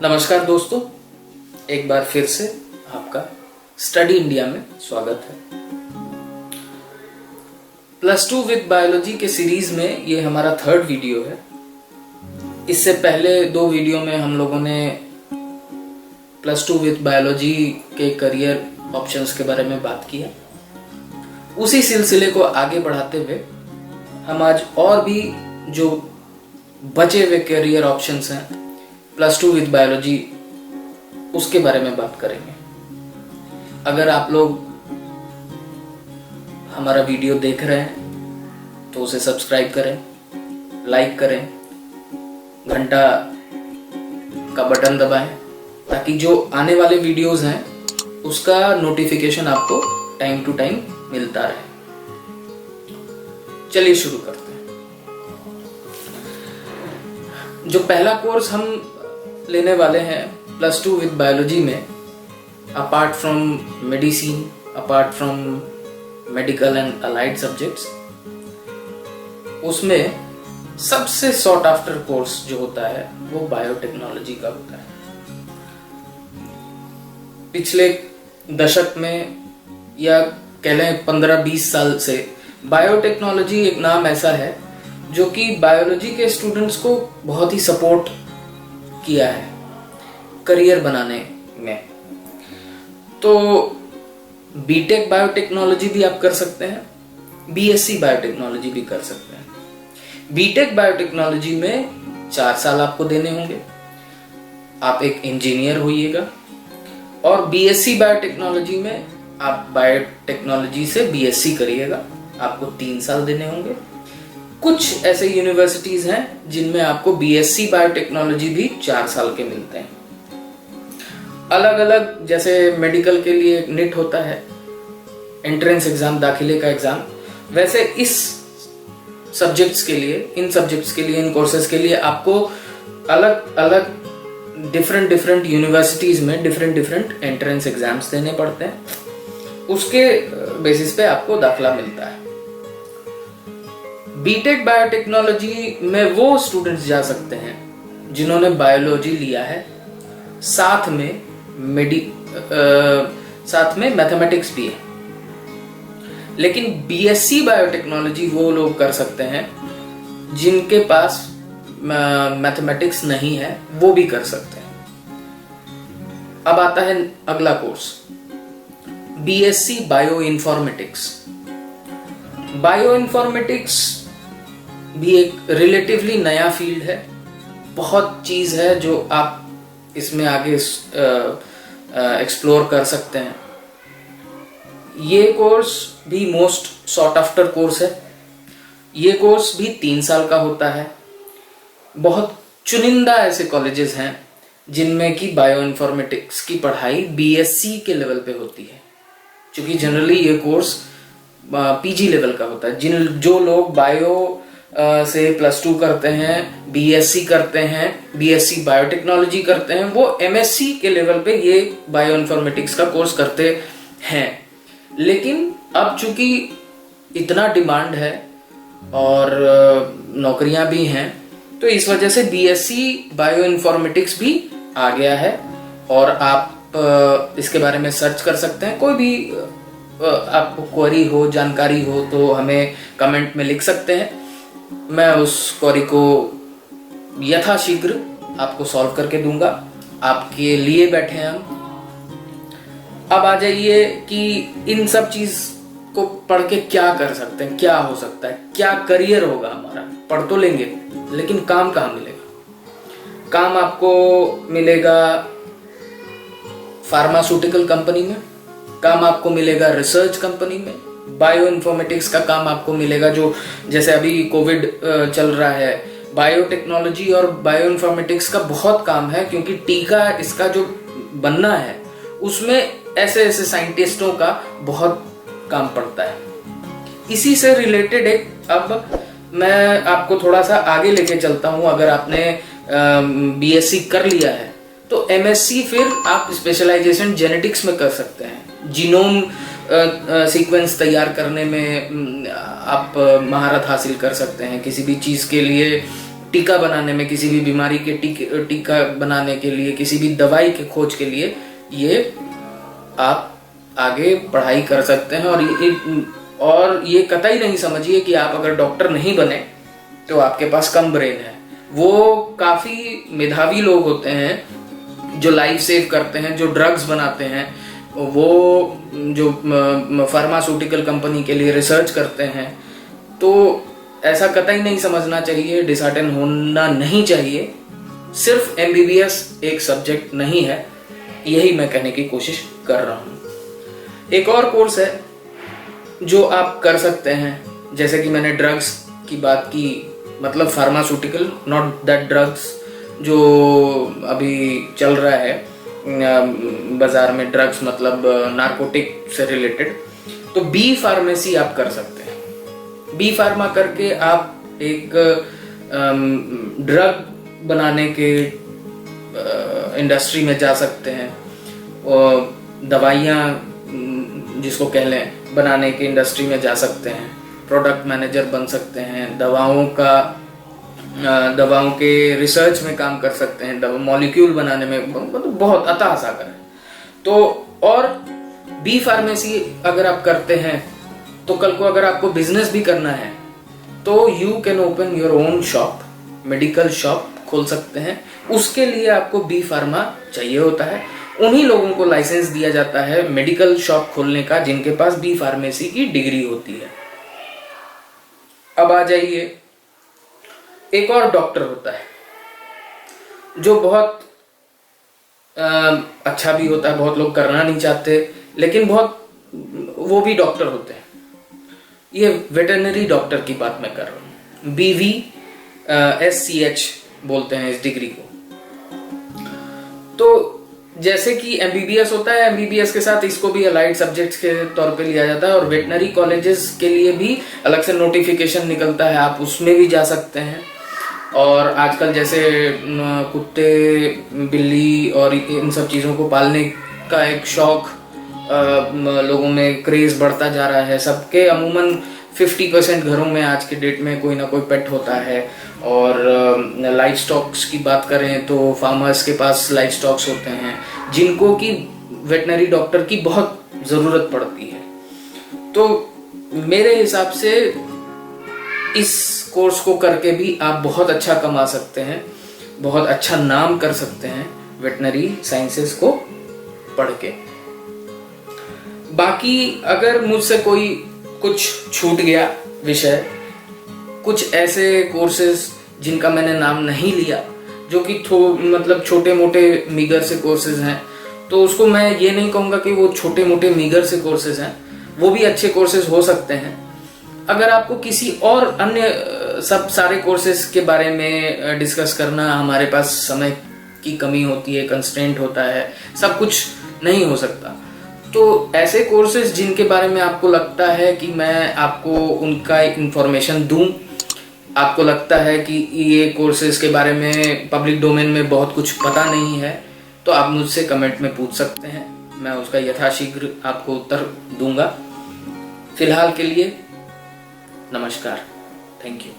नमस्कार दोस्तों, एक बार फिर से आपका स्टडी इंडिया में स्वागत है। +2 विद बायोलॉजी के सीरीज में ये हमारा 3rd वीडियो है। इससे पहले 2 वीडियो में हम लोगों ने +2 विद बायोलॉजी के करियर ऑप्शंस के बारे में बात की है। उसी सिलसिले को आगे बढ़ाते हुए हम आज और भी जो बचे हुए करियर ऑप्शंस हैं +2 विद बायोलॉजी उसके बारे में बात करेंगे। अगर आप लोग हमारा वीडियो देख रहे हैं तो उसे सब्सक्राइब करें, लाइक करें, घंटा का बटन दबाएं ताकि जो आने वाले वीडियोस हैं उसका नोटिफिकेशन आपको टाइम टू टाइम मिलता रहे। चलिए शुरू करते हैं। जो पहला कोर्स हम लेने वाले हैं +2 विद बायोलॉजी में, apart from medicine, apart from medical and allied subjects, उसमें सबसे सॉट आफ्टर कोर्स जो होता है वो बायोटेक्नोलॉजी का होता है। पिछले दशक में या कह लें 15-20 साल से बायोटेक्नोलॉजी एक नाम ऐसा है जो कि बायोलॉजी के स्टूडेंट्स को बहुत ही सपोर्ट किया है करियर बनाने में। तो बीटेक बायोटेक्नोलॉजी भी आप कर सकते हैं, बीएससी बायोटेक्नोलॉजी भी कर सकते हैं। बीटेक बायोटेक्नोलॉजी में 4 साल आपको देने होंगे, आप एक इंजीनियर होइएगा। और बीएससी बायोटेक्नोलॉजी में आप बायोटेक्नोलॉजी से बीएससी करिएगा, आपको 3 साल देने होंगे। कुछ ऐसे यूनिवर्सिटीज हैं जिनमें आपको बीएससी बायोटेक्नोलॉजी भी 4 साल के मिलते हैं। अलग अलग, जैसे मेडिकल के लिए निट होता है, एंट्रेंस एग्जाम, दाखिले का एग्जाम, वैसे इस सब्जेक्ट्स के लिए, इन सब्जेक्ट्स के लिए, इन कोर्सेज के लिए आपको अलग अलग डिफरेंट यूनिवर्सिटीज में डिफरेंट एंट्रेंस एग्जाम्स देने पड़ते हैं। उसके बेसिस पे आपको दाखिला मिलता है। बीटेक बायोटेक्नोलॉजी में वो स्टूडेंट्स जा सकते हैं जिन्होंने बायोलॉजी लिया है, साथ में मैथमेटिक्स भी है। लेकिन बीएससी बायोटेक्नोलॉजी वो लोग कर सकते हैं जिनके पास मैथमेटिक्स नहीं है, वो भी कर सकते हैं। अब आता है अगला course, BSc bio informatics. Bio informatics भी एक रिलेटिवली नया फील्ड है। बहुत चीज है जो आप इसमें आगे एक्सप्लोर कर सकते हैं। ये कोर्स भी मोस्ट सॉट आफ्टर कोर्स है। ये कोर्स भी 3 साल का होता है। बहुत चुनिंदा ऐसे कॉलेजेस हैं जिनमें कि बायो इन्फॉर्मेटिक्स की पढ़ाई बीएससी के लेवल पे होती है, क्योंकि जनरली ये कोर्स पीजी लेवल का होता है। जो लोग बायो से +2 करते हैं, बीएससी करते हैं, बीएससी बायोटेक्नोलॉजी करते हैं, वो एमएससी के लेवल पे ये बायो इन्फॉर्मेटिक्स का कोर्स करते हैं। लेकिन अब चूंकि इतना डिमांड है और नौकरियां भी हैं, तो इस वजह से बीएससी बायो इन्फॉर्मेटिक्स भी आ गया है और आप इसके बारे में सर्च कर सकते हैं। कोई भी आपको क्वेरी हो, जानकारी हो तो हमें कमेंट में लिख सकते हैं। मैं उस क्वेरी को यथाशीघ्र आपको सॉल्व करके दूंगा। आपके लिए बैठे हैं हम। अब आ जाइए कि इन सब चीज को पढ़ के क्या कर सकते हैं, क्या हो सकता है, क्या करियर होगा हमारा। पढ़ तो लेंगे लेकिन काम कहाँ मिलेगा? काम आपको मिलेगा फार्मास्यूटिकल कंपनी में, काम आपको मिलेगा रिसर्च कंपनी में। बायो इन्फॉर्मेटिक्स का काम आपको मिलेगा, जो जैसे अभी कोविड चल रहा है, बायोटेक्नोलॉजी और बायो इन्फॉर्मेटिक्स का बहुत काम है, क्योंकि टीका इसका जो बनना है उसमें ऐसे साइंटिस्टों का बहुत काम पड़ता है। इसी से रिलेटेड एक, अब मैं आपको थोड़ा सा आगे लेके चलता हूं। अगर आपने बीएससी कर लिया है तो एमएससी फिर आप स्पेशलाइजेशन जेनेटिक्स में कर सकते हैं। जीनोम सीक्वेंस तैयार करने में आप महारत हासिल कर सकते हैं। किसी भी चीज़ के लिए टीका बनाने में, किसी भी बीमारी के टीका बनाने के लिए, किसी भी दवाई के खोज के लिए ये आप आगे पढ़ाई कर सकते हैं। और ये कतई नहीं समझिए कि आप अगर डॉक्टर नहीं बने तो आपके पास कम ब्रेन है। वो काफी मेधावी लोग होते हैं जो लाइफ सेव करते हैं, जो ड्रग्स बनाते हैं, वो जो फार्मास्यूटिकल कंपनी के लिए रिसर्च करते हैं। तो ऐसा कतई नहीं समझना चाहिए, डिसहार्टन होना नहीं चाहिए। सिर्फ एमबीबीएस एक सब्जेक्ट नहीं है, यही मैं कहने की कोशिश कर रहा हूँ। एक और कोर्स है जो आप कर सकते हैं, जैसे कि मैंने ड्रग्स की बात की, मतलब फार्मास्यूटिकल, नॉट दैट ड्रग्स जो अभी चल रहा है बाजार में, ड्रग्स मतलब नारकोटिक से रिलेटेड। तो बी फार्मेसी आप कर सकते हैं। बी फार्मा करके आप एक ड्रग बनाने के इंडस्ट्री में जा सकते हैं, और दवाइयाँ जिसको कह लें बनाने की इंडस्ट्री में जा सकते हैं, प्रोडक्ट मैनेजर बन सकते हैं, दवाओं के रिसर्च में काम कर सकते हैं, मॉलिक्यूल बनाने में, मतलब बहुत अथाह सागर है। तो और बी फार्मेसी अगर आप करते हैं तो कल को अगर आपको बिजनेस भी करना है तो you can open your own shop, medical shop खोल सकते हैं। उसके लिए आपको बी फार्मा चाहिए होता है। उन्हीं लोगों को लाइसेंस दिया जाता है मेडिकल शॉप खोलने का जिनके पास बी फार्मेसी की डिग्री होती है। अब आ जाइए, एक और डॉक्टर होता है जो बहुत अच्छा भी होता है, बहुत लोग करना नहीं चाहते, लेकिन वो भी डॉक्टर होते हैं। ये वेटरनरी डॉक्टर की बात मैं कर रहा हूँ। BVSCH बोलते हैं इस डिग्री को। तो जैसे कि एमबीबीएस होता है, एमबीबीएस के साथ इसको भी अलाइड सब्जेक्ट्स के तौर पे लिया जाता है, और वेटनरी कॉलेजेस के लिए भी अलग से नोटिफिकेशन निकलता है, आप उसमें भी जा सकते हैं। और आजकल जैसे कुत्ते, बिल्ली और इन सब चीज़ों को पालने का एक शौक लोगों में क्रेज बढ़ता जा रहा है। सबके अमूमन 50% घरों में आज के डेट में कोई ना कोई पेट होता है। और लाइफ स्टॉक्स की बात करें तो फार्मर्स के पास लाइफ स्टॉक्स होते हैं जिनको कि वेटनरी डॉक्टर की बहुत ज़रूरत पड़ती है। तो मेरे हिसाब से इस कोर्स को करके भी आप बहुत अच्छा कमा सकते हैं, बहुत अच्छा नाम कर सकते हैं वेटनरी साइंसेस को पढ़ के। बाकी अगर मुझसे कोई कुछ छूट गया विषय, कुछ ऐसे कोर्सेज जिनका मैंने नाम नहीं लिया, जो कि मतलब छोटे मोटे मीगर से कोर्सेज हैं, तो उसको मैं ये नहीं कहूँगा कि वो छोटे मोटे मीगर से कोर्सेज हैं, वो भी अच्छे कोर्सेज हो सकते हैं। अगर आपको किसी और अन्य सब सारे कोर्सेज के बारे में डिस्कस करना, हमारे पास समय की कमी होती है, कंस्ट्रेंट होता है, सब कुछ नहीं हो सकता। तो ऐसे कोर्सेज जिनके बारे में आपको लगता है कि मैं आपको उनका इंफॉर्मेशन दूं, आपको लगता है कि ये कोर्सेज के बारे में पब्लिक डोमेन में बहुत कुछ पता नहीं है, तो आप मुझसे कमेंट में पूछ सकते हैं, मैं उसका यथाशीघ्र आपको उत्तर दूंगा। फिलहाल के लिए नमस्कार, थैंक यू।